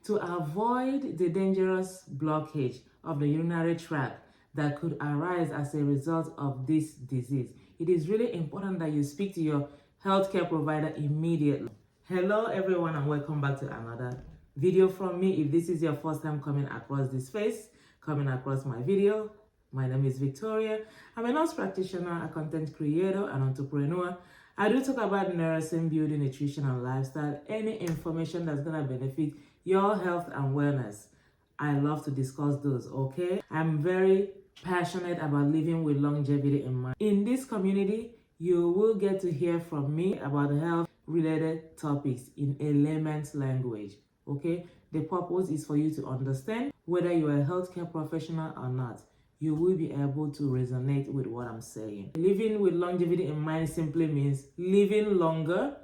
to avoid the dangerous blockage of the urinary tract that could arise as a result of this disease. It is really important that you speak to your healthcare provider immediately. Hello everyone, and welcome back to another video from me. If this is your first time coming across this face, coming across my video, my name is Victoria. I'm a nurse practitioner, a content creator, and entrepreneur. I do talk about nursing, beauty, nutrition, and lifestyle. Any information that's gonna benefit your health and wellness, I love to discuss those, okay? I'm very passionate about living with longevity in mind. In this community, you will get to hear from me about health-related topics in a layman's language, okay? The purpose is for you to understand whether you're a healthcare professional or not. You will be able to resonate with what I'm saying. Living with longevity in mind simply means living longer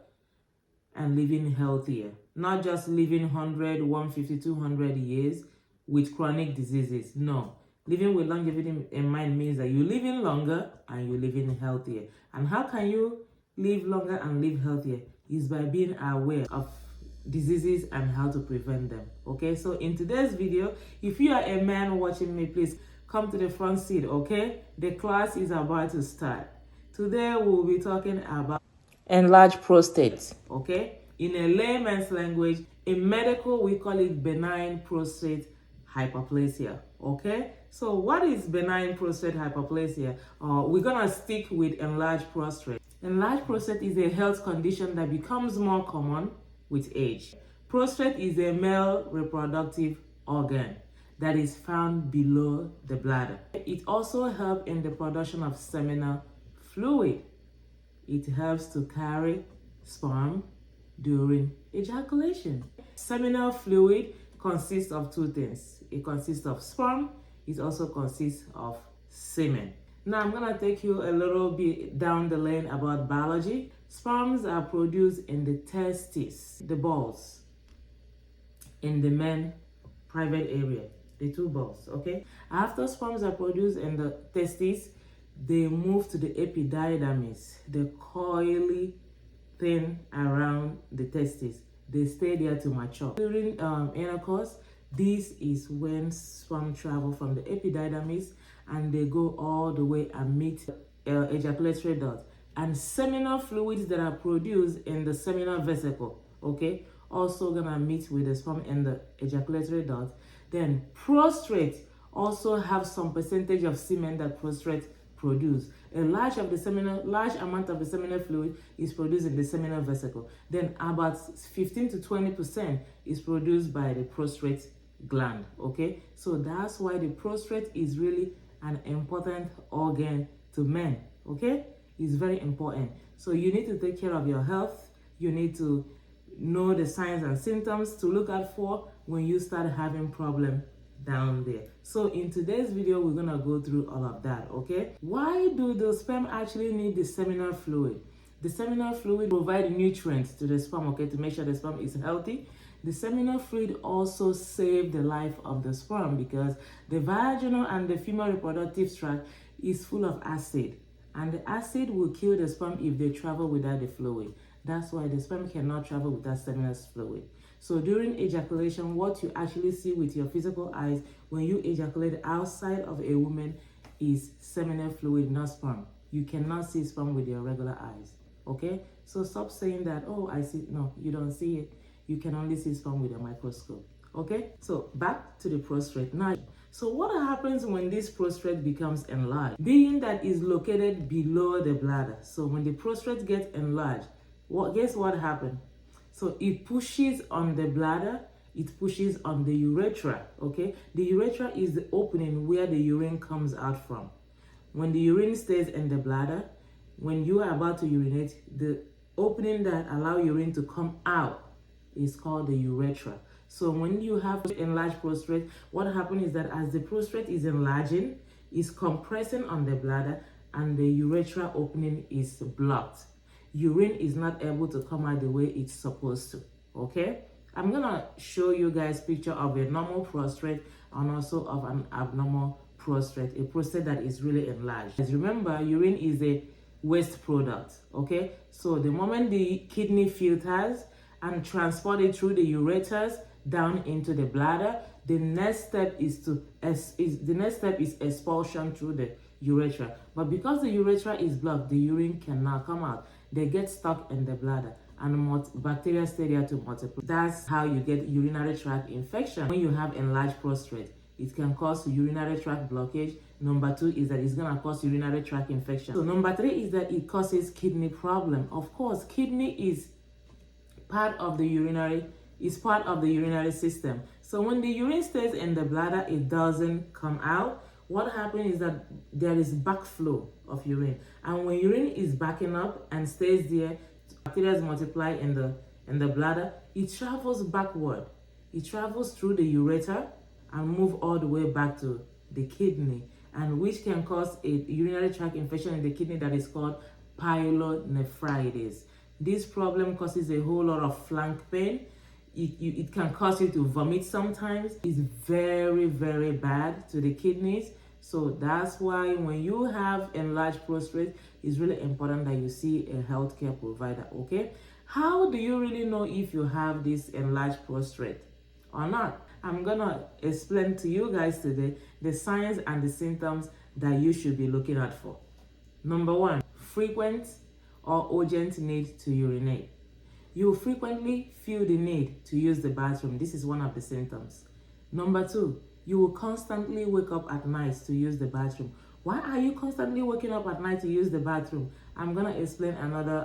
and living healthier. Not just living 100, 150, 200 years with chronic diseases. No. Living with longevity in mind means that you're living longer and you're living healthier. And how can you live longer and live healthier? Is by being aware of diseases and how to prevent them. Okay, so in today's video, if you are a man watching me, please come to the front seat, okay? The class is about to start. Today we'll be talking about enlarged prostate, okay? In a layman's language, in medical we call it benign prostate hyperplasia, okay? So what is benign prostate hyperplasia? We're gonna stick with enlarged prostate. Enlarged prostate is a health condition that becomes more common with age. Prostate is a male reproductive organ that is found below the bladder. It also helps in the production of seminal fluid. It helps to carry sperm during ejaculation. Seminal fluid consists of two things. It consists of sperm. It also consists of semen. Now I'm gonna take you a little bit down the lane about biology. Sperms are produced in the testes, the balls, in the men private area, the two balls, okay? After sperms are produced in the testes, they move to the epididymis, the coily thing around the testes. They stay there to mature. During intercourse, this is when sperm travel from the epididymis and they go all the way and meet ejaculatory duct. And seminal fluids that are produced in the seminal vesicle, okay, also gonna meet with the sperm in the ejaculatory duct. Then prostate also have some percentage of semen that prostate produce. A large amount of the seminal fluid is produced in the seminal vesicle. Then about 15 to 20% is produced by the prostate gland, okay? So that's why the prostate is really an important organ to men, okay? It's very important. So you need to take care of your health. You need to know the signs and symptoms to look out for when you start having problem down there. So in today's video, we're gonna go through all of that, okay? Why do the sperm actually need the seminal fluid? The seminal fluid provides nutrients to the sperm, okay, to make sure the sperm is healthy. The seminal fluid also saves the life of the sperm because the vaginal and the female reproductive tract is full of acid. And the acid will kill the sperm if they travel without the fluid. That's why the sperm cannot travel without seminal fluid. So during ejaculation, what you actually see with your physical eyes when you ejaculate outside of a woman is seminal fluid, not sperm. You cannot see sperm with your regular eyes, okay? So stop saying that, oh, I see. No, you don't see it. You can only see sperm with a microscope, okay? So back to the prostate. Now, so what happens when this prostate becomes enlarged? Being that is located below the bladder. So when the prostate gets enlarged, guess what happened? So it pushes on the bladder, it pushes on the urethra, okay? The urethra is the opening where the urine comes out from. When the urine stays in the bladder, when you are about to urinate, the opening that allows urine to come out is called the urethra. So when you have enlarged prostate, what happens is that as the prostate is enlarging, it's compressing on the bladder and the urethra opening is blocked. Urine is not able to come out the way it's supposed to, okay? I'm gonna show you guys picture of a normal prostate and also of an abnormal prostate, a prostate that is really enlarged. As remember, urine is a waste product, okay? So the moment the kidney filters and transport it through the ureters, down into the bladder, the next step is expulsion through the urethra. But because the urethra is blocked, the urine cannot come out. They get stuck in the bladder, and bacteria stay there to multiply. That's how you get urinary tract infection. When you have enlarged prostate, it can cause urinary tract blockage. Number 2 is that it's going to cause urinary tract infection. So number 3 is that it causes kidney problem. Of course, kidney is part of the urinary system. So when the urine stays in the bladder, it doesn't come out. What happens is that there is backflow of urine, and when urine is backing up and stays there, bacteria multiply in the bladder, it travels backward. It travels through the urethra and move all the way back to the kidney, and which can cause a urinary tract infection in the kidney that is called pyelonephritis. This problem causes a whole lot of flank pain. It can cause you to vomit sometimes. It's very, very bad to the kidneys. So that's why when you have enlarged prostate, it's really important that you see a healthcare provider, okay? How do you really know if you have this enlarged prostate or not? I'm gonna explain to you guys today the signs and the symptoms that you should be looking out for. Number 1, frequent or urgent need to urinate. You frequently feel the need to use the bathroom. This is one of the symptoms. Number 2, you will constantly wake up at night to use the bathroom. Why are you constantly waking up at night to use the bathroom? I'm gonna explain another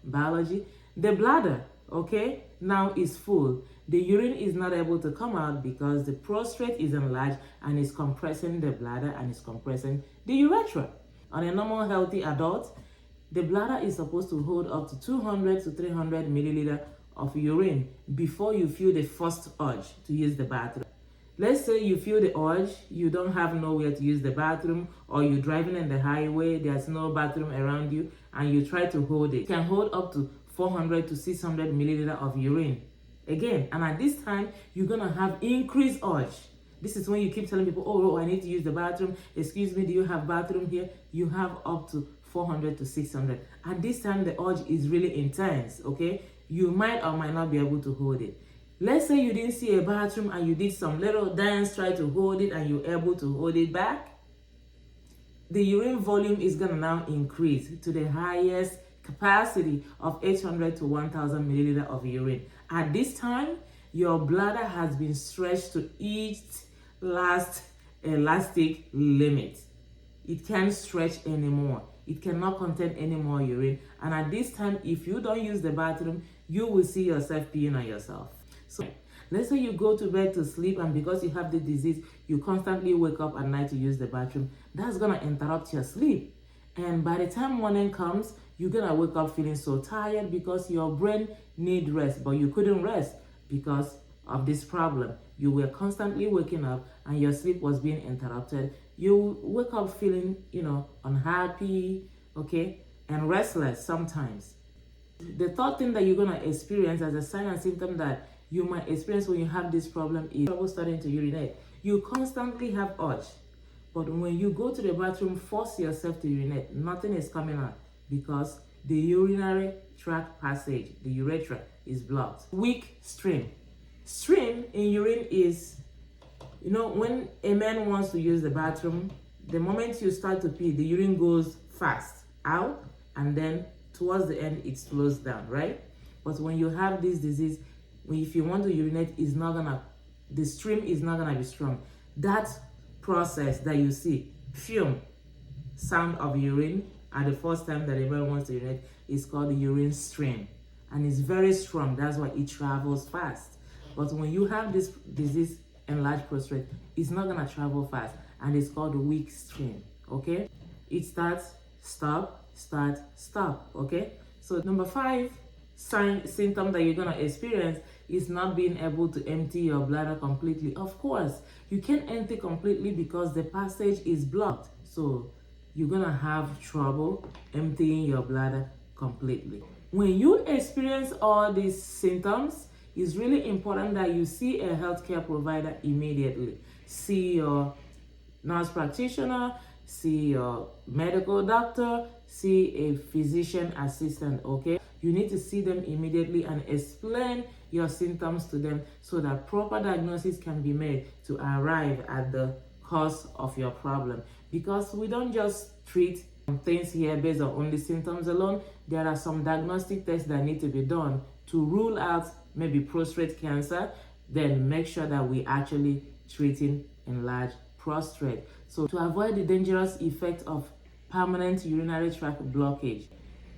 biology. The bladder, okay, now is full. The urine is not able to come out because the prostate is enlarged and is compressing the bladder and is compressing the urethra. On a normal healthy adult, the bladder is supposed to hold up to 200 to 300 milliliters of urine before you feel the first urge to use the bathroom. Let's say you feel the urge, you don't have nowhere to use the bathroom, or you're driving in the highway, there's no bathroom around you, and you try to hold it. It can hold up to 400 to 600 milliliters of urine. Again, and at this time, you're gonna have increased urge. This is when you keep telling people, oh, I need to use the bathroom. Excuse me, do you have bathroom here? You have up to 400 to 600. At this time, the urge is really intense, okay? You might or might not be able to hold it. Let's say you didn't see a bathroom and you did some little dance, try to hold it, and you're able to hold it back. The urine volume is gonna now increase to the highest capacity of 800 to 1000 milliliters of urine. At this time, your bladder has been stretched to its last elastic limit. It can't stretch anymore. It cannot contain any more urine. And at this time, if you don't use the bathroom, you will see yourself peeing on yourself. So let's say you go to bed to sleep, and because you have the disease, you constantly wake up at night to use the bathroom. That's gonna interrupt your sleep. And by the time morning comes, you're gonna wake up feeling so tired because your brain needs rest, but you couldn't rest because of this problem. You were constantly waking up and your sleep was being interrupted. You wake up feeling, unhappy, okay, and restless sometimes. The third thing that you're gonna experience as a sign and symptom that you might experience when you have this problem is trouble starting to urinate. You constantly have urge, but when you go to the bathroom, force yourself to urinate, nothing is coming out because the urinary tract passage, the urethra, is blocked. Weak stream. Stream in urine is, when a man wants to use the bathroom, the moment you start to pee, the urine goes fast out, and then towards the end, it slows down, right? But when you have this disease, if you want to urinate, the stream is not gonna be strong. That process that you see, fume, sound of urine, at the first time that a man wants to urinate, is called the urine stream. And it's very strong, that's why it travels fast. But when you have this disease, enlarged prostate, it's not gonna travel fast, and it's called the weak stream, okay? It starts, stop, start, stop, okay? So number 5 symptom that you're gonna experience is not being able to empty your bladder completely. Of course, you can't empty completely because the passage is blocked. So you're gonna have trouble emptying your bladder completely. When you experience all these symptoms, it's really important that you see a healthcare provider immediately. See your nurse practitioner, see your medical doctor, see a physician assistant, okay? You need to see them immediately and explain your symptoms to them so that proper diagnosis can be made to arrive at the cause of your problem. Because we don't just treat things here based on only symptoms alone. There are some diagnostic tests that need to be done to rule out maybe prostate cancer, then make sure that we actually treating enlarged prostate. So to avoid the dangerous effect of permanent urinary tract blockage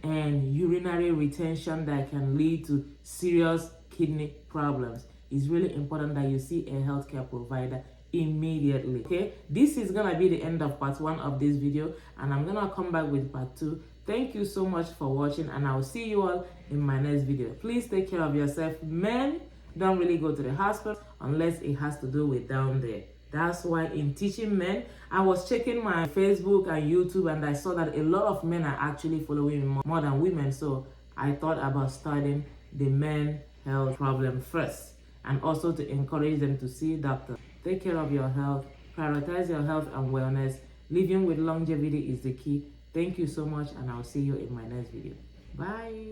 and urinary retention that can lead to serious kidney problems, it's really important that you see a healthcare provider immediately. Okay, this is gonna be the end of part 1 of this video, and I'm gonna come back with part 2. Thank you so much for watching, and I'll see you all in my next video. Please take care of yourself. Men don't really go to the hospital unless it has to do with down there. That's why in teaching men, I was checking my Facebook and YouTube, and I saw that a lot of men are actually following me more than women. So I thought about starting the men health problem first, and also to encourage them to see a doctor. Take care of your health, prioritize your health and wellness. Living with longevity is the key. Thank you so much, and I'll see you in my next video. Bye.